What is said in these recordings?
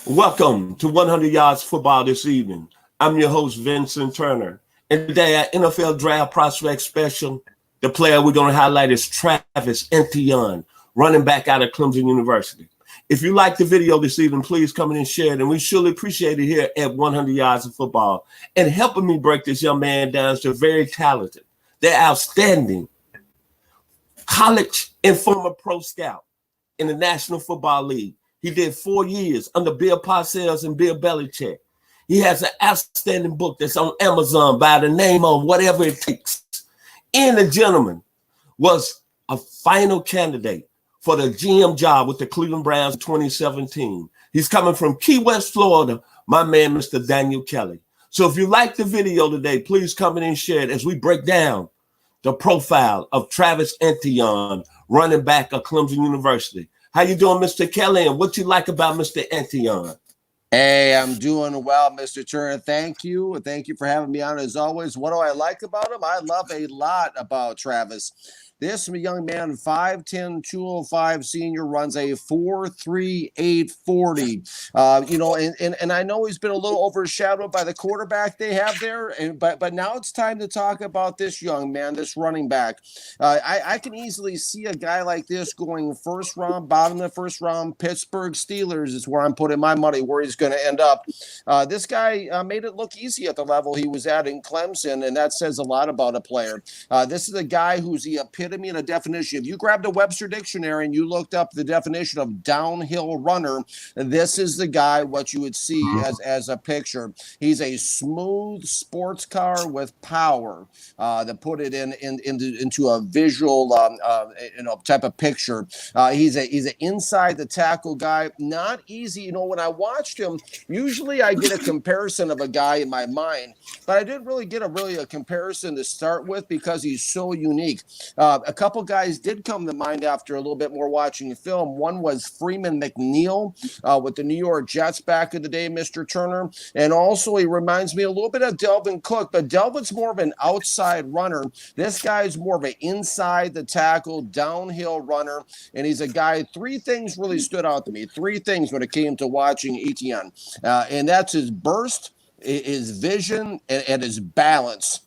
Welcome to 100 Yards Football this evening. I'm your host, Vincent Turner. And today, our NFL Draft Prospect Special, the player we're going to highlight is Travis Etienne, running back out of Clemson University. If you like the video this evening, please come in and share it. And we surely appreciate it here at 100 Yards of Football. And helping me break this young man down is they're very talented. They're outstanding. College and former pro scout in the National Football League. He did 4 years under Bill Parcells and Bill Belichick. He has an outstanding book that's on Amazon by the name of Whatever It Takes. And the gentleman was a final candidate for the GM job with the Cleveland Browns in 2017. He's coming from Key West, Florida, my man, Mr. Daniel Kelly. So if you like the video today, please come in and share it as we break down the profile of Travis Etienne, running back of Clemson University. How you doing, Mr. Kelly, and what you like about Mr. Etienne? Hey, I'm doing well, Mr. Turner. Thank you. Thank you for having me on as always. What do I like about him? I love a lot about Travis. This young man, 5'10", 205 senior, runs a 4.38 40. And I know he's been a little overshadowed by the quarterback they have there. But now it's time to talk about this young man, this running back. I can easily see a guy like this going first round, bottom of the first round. Pittsburgh Steelers is where I'm putting my money, where he's going to end up. This guy made it look easy at the level he was at in Clemson, and that says a lot about a player. This is a guy who's the epitome and a definition. If you grabbed a Webster dictionary and you looked up the definition of downhill runner, this is the guy what you would see as a picture. He's a smooth sports car with power. To put it into a visual type of picture. He's an inside the tackle guy. Not easy. When I watched him, usually I get a comparison of a guy in my mind, but I didn't really get a comparison to start with because he's so unique. A couple guys did come to mind after a little bit more watching the film. One was Freeman McNeil with the New York Jets back in the day, Mr. Turner. And also he reminds me a little bit of Delvin Cook, but Delvin's more of an outside runner. This guy's more of an inside the tackle, downhill runner. And he's a guy, three things really stood out to me. Three things when it came to watching Etienne. And that's his burst, his vision, and his balance.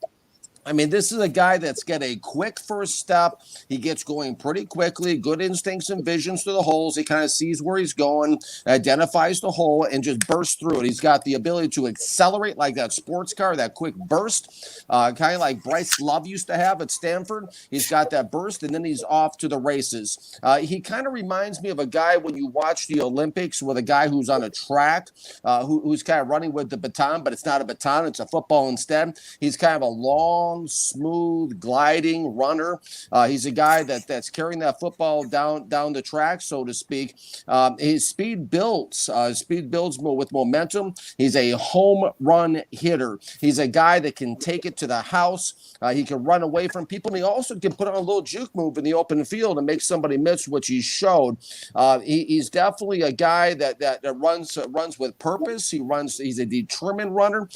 I mean, this is a guy that's got a quick first step. He gets going pretty quickly, good instincts and visions to the holes. He kind of sees where he's going, identifies the hole, and just bursts through it. He's got the ability to accelerate like that sports car, that quick burst, kind of like Bryce Love used to have at Stanford. He's got that burst, and then he's off to the races. He kind of reminds me of a guy when you watch the Olympics with a guy who's on a track, who's kind of running with the baton, but it's not a baton, it's a football instead. He's kind of a long, smooth, gliding runner. He's a guy that's carrying that football down the track, so to speak. His speed builds with momentum. He's a home run hitter. He's a guy that can take it to the house. He can run away from people, and he also can put on a little juke move in the open field and make somebody miss, which he showed. He's definitely a guy that runs with purpose. He's a determined runner.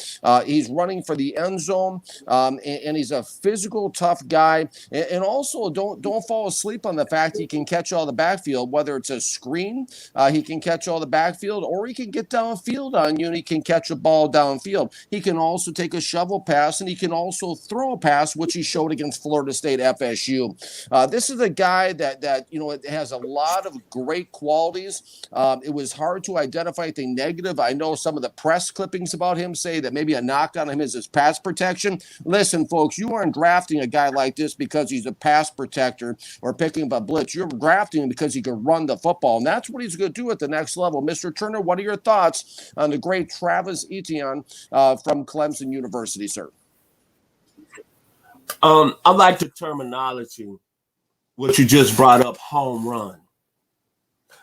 He's running for the end zone, and he's a physical, tough guy. And also, don't fall asleep on the fact he can catch all the backfield, whether it's a screen, he can catch all the backfield, or he can get downfield on you and he can catch a ball downfield. He can also take a shovel pass, and he can also throw a pass, which he showed against Florida State FSU. This is a guy that it has a lot of great qualities. It was hard to identify anything negative. I know some of the press clippings about him say that maybe a knock on him is his pass protection. Listen, folks, you aren't drafting a guy like this because he's a pass protector or picking up a blitz. You're drafting him because he can run the football, and that's what he's going to do at the next level. Mr. Turner, what are your thoughts on the great Travis Etienne from Clemson University, sir? I like the terminology, what you just brought up, home run.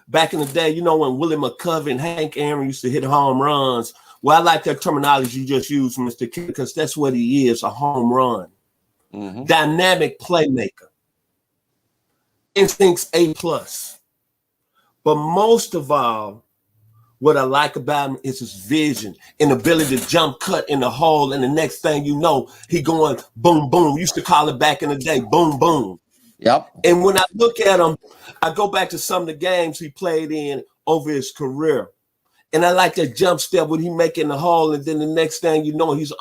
Back in the day, when Willie McCovey and Hank Aaron used to hit home runs, well, I like that terminology you just used, Mr. King, because that's what he is, a home run. Mm-hmm. Dynamic playmaker. Instincts A+. But most of all, what I like about him is his vision and ability to jump cut in the hole, and the next thing you know, he going boom, boom. We used to call it back in the day, boom, boom. Yep. And when I look at him, I go back to some of the games he played in over his career. And I like that jump step when he making the hole, and then the next thing you know, he's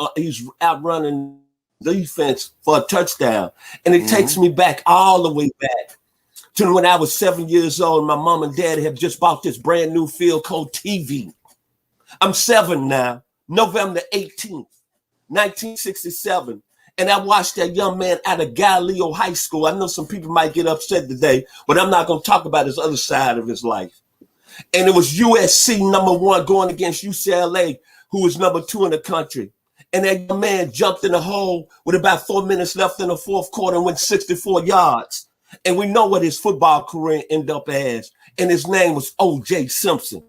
outrunning defense for a touchdown. And it takes me back all the way back to when I was 7 years old. My mom and dad had just bought this brand new field called TV. I'm 7 now, November 18th, 1967. And I watched that young man out of Galileo High School. I know some people might get upset today, but I'm not going to talk about his other side of his life. And it was USC #1 going against UCLA, who was #2 in the country. And that young man jumped in the hole with about 4 minutes left in the fourth quarter and went 64 yards. And we know what his football career ended up as. And his name was O.J. Simpson.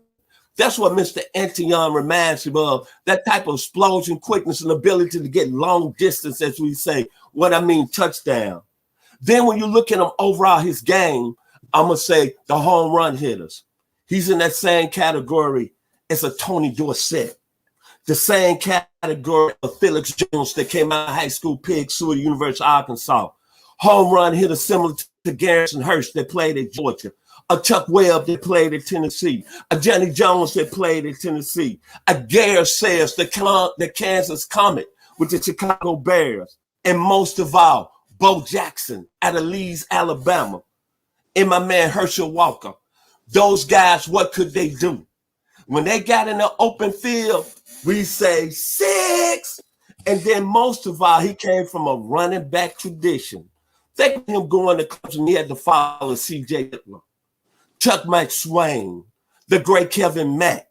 That's what Mr. Etienne reminds me of, that type of explosion, quickness, and ability to get long distance, as we say. What I mean, touchdown. Then when you look at him overall, his game, I'm going to say the home run hitters. He's in that same category as a Tony Dorsett. The same category of Felix Jones that came out of high school, Pig Sooner, University of Arkansas. Home run hitter similar to Garrison Hurst that played at Georgia. A Chuck Webb that played at Tennessee. A Johnny Jones that played at Tennessee. A Gare Sayers, the Kansas Comet with the Chicago Bears. And most of all, Bo Jackson out of Leeds, Alabama. And my man Herschel Walker. Those guys, what could they do? When they got in the open field, we say 6. And then most of all, he came from a running back tradition. Think of him going to Clemson, he had to follow C.J. Hitler, Chuck McSwain, the great Kevin Mack.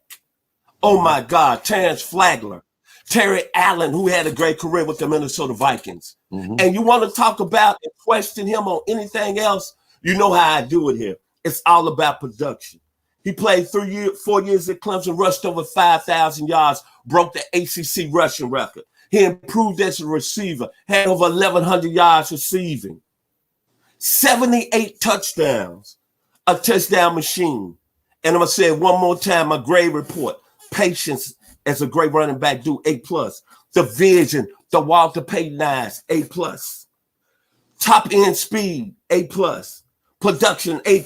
Oh my God, Terrence Flagler, Terry Allen, who had a great career with the Minnesota Vikings. And you want to talk about and question him on anything else, you know how I do it here. It's all about production. He played 4 years at Clemson, rushed over 5,000 yards, broke the ACC rushing record. He improved as a receiver, had over 1,100 yards receiving, 78 touchdowns, a touchdown machine. And I'm going to say it one more time, my grade report, patience as a great running back, do A+. The vision, the Walter Payton eyes, A+. Top end speed, A+. Production, A+.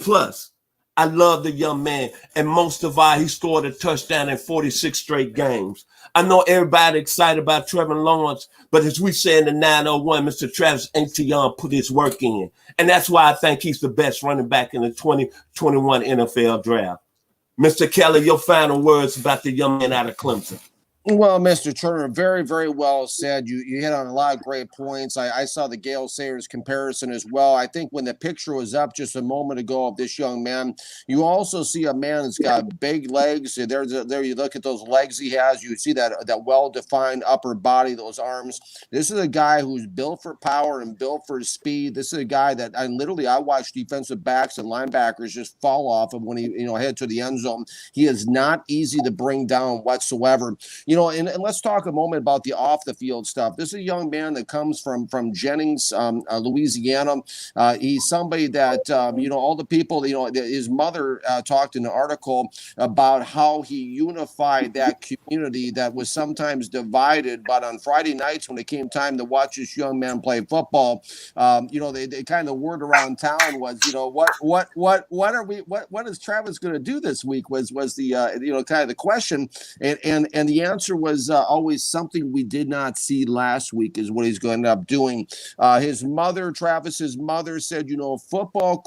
I love the young man. And most of all, he scored a touchdown in 46 straight games. I know everybody excited about Trevor Lawrence, but as we say in the 901, Mr. Travis Etienne put his work in. And that's why I think he's the best running back in the 2021 NFL draft. Mr. Kelly, your final words about the young man out of Clemson. Well, Mr. Turner, very, very well said. You hit on a lot of great points. I saw the Gale Sayers comparison as well. I think when the picture was up just a moment ago of this young man, you also see a man that's got big legs. There you look at those legs he has. You see that well-defined upper body, those arms. This is a guy who's built for power and built for speed. This is a guy that I watch defensive backs and linebackers just fall off of when he head to the end zone. He is not easy to bring down whatsoever. And let's talk a moment about the off the field stuff. This is a young man that comes from Jennings, Louisiana. He's somebody that, all the people, his mother talked in an article about how he unified that community that was sometimes divided. But on Friday nights, when it came time to watch this young man play football, they kind of the word around town was, what is Travis going to do this week was the, kind of the question. And the answer was always something we did not see last week is what he's going to end up doing. Travis's mother said, football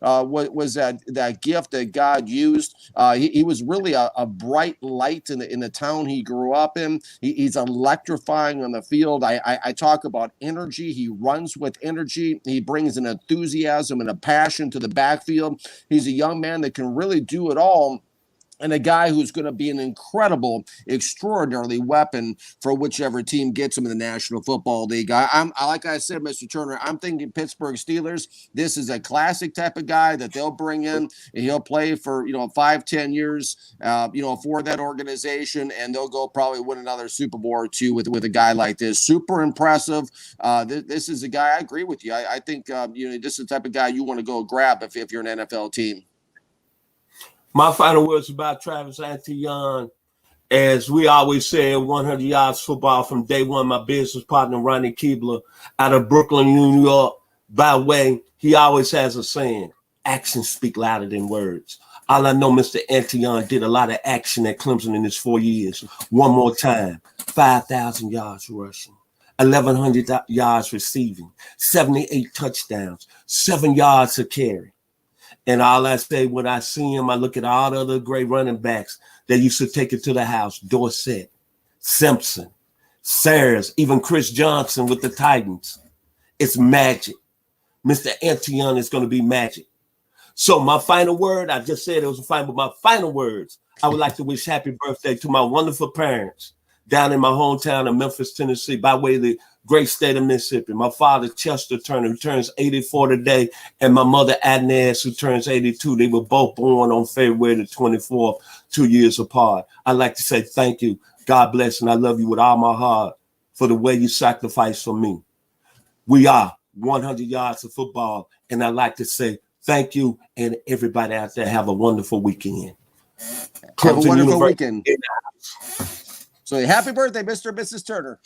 was that gift that God used. He was really a bright light in the town he grew up in. He's electrifying on the field. I talk about energy. He runs with energy. He brings an enthusiasm and a passion to the backfield. He's a young man that can really do it all. And a guy who's going to be an incredible, extraordinarily weapon for whichever team gets him in the National Football League. Like I said, Mr. Turner, I'm thinking Pittsburgh Steelers. This is a classic type of guy that they'll bring in, and he'll play for 5-10 years, for that organization, and they'll go probably win another Super Bowl or two with a guy like this. Super impressive. This is a guy. I agree with you. I think this is the type of guy you want to go grab if you're an NFL team. My final words about Travis Etienne, as we always say, 100 yards football from day one. My business partner, Ronnie Keebler, out of Brooklyn, New York. By the way, he always has a saying, actions speak louder than words. All I know, Mr. Etienne did a lot of action at Clemson in his 4 years. One more time, 5,000 yards rushing, 1,100 yards receiving, 78 touchdowns, 7 yards a carry. And all I say when I see him, I look at all the other great running backs that used to take it to the house. Dorsett, Simpson, Sayers, even Chris Johnson with the Titans. It's magic. Mr. Etienne is going to be magic. So my final word, I just said it was a final, but my final words, I would like to wish happy birthday to my wonderful parents down in my hometown of Memphis, Tennessee, by way of the great state of Mississippi. My father, Chester Turner, who turns 84 today, and my mother, Agnes, who turns 82. They were both born on February the 24th, 2 years apart. I'd like to say thank you. God bless, and I love you with all my heart for the way you sacrificed for me. We are 100 yards of football, and I'd like to say thank you, and everybody out there have a wonderful weekend. Have a wonderful weekend. So happy birthday, Mr. and Mrs. Turner.